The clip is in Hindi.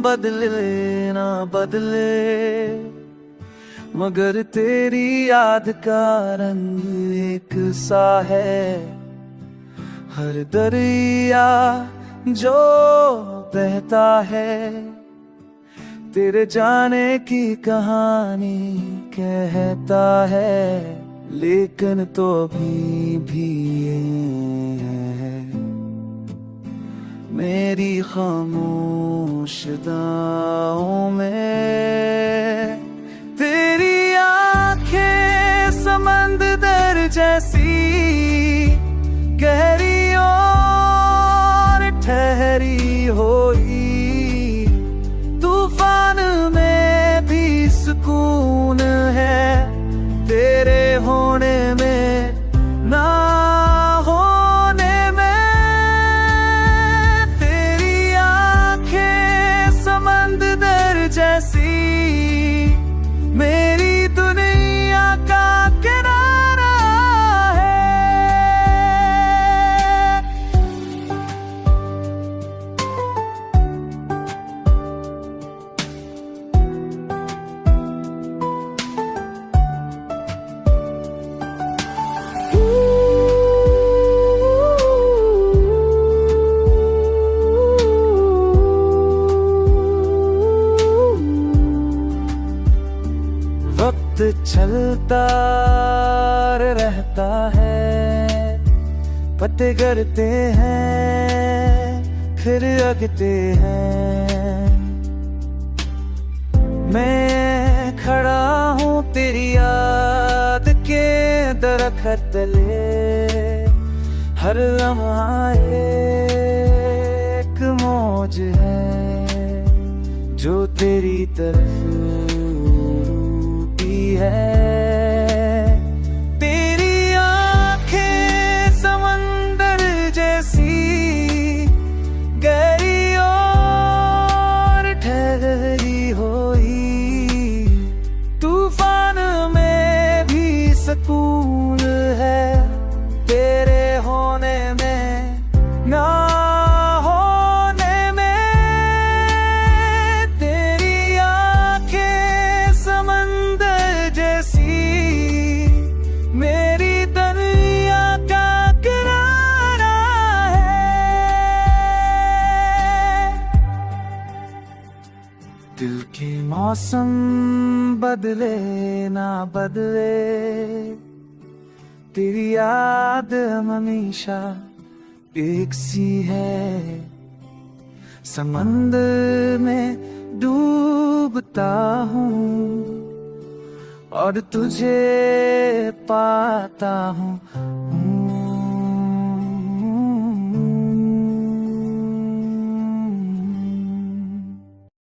बदले ना बदले, मगर तेरी याद का रंग एक सा है। हर दरिया जो बहता है तेरे जाने की कहानी कहता है, लेकिन तो भी है मेरी खामोश दाओं में। तेरी आंखें समंदर जैसी गहरी और ठहरी हुई, तूफान में भी सुकून है तेरे होने में ना होने में। तेरी आंखें समंदर जैसी मेरी दुनिया का किनारा है। वक्त चलता रहता है, पत्ते गिरते हैं फिर अगते हैं। मैं खड़ा हूँ तेरी याद के दरख्त तले, हर लम्हा एक मौज है जो तेरी तरफ है। तेरी आंखें समंदर जैसी गहरी और ठहरी हुई, तूफान में भी सुकून है तेरे होने में ना होने में। तेरी आंखें समंदर जैसी मेरी दुनिया का किनारा है। दिल के मौसम बदले ना बदले, तेरी याद हमेशा एक सी है। समंदर में डूबता हूँ और तुझे पाता हूँ।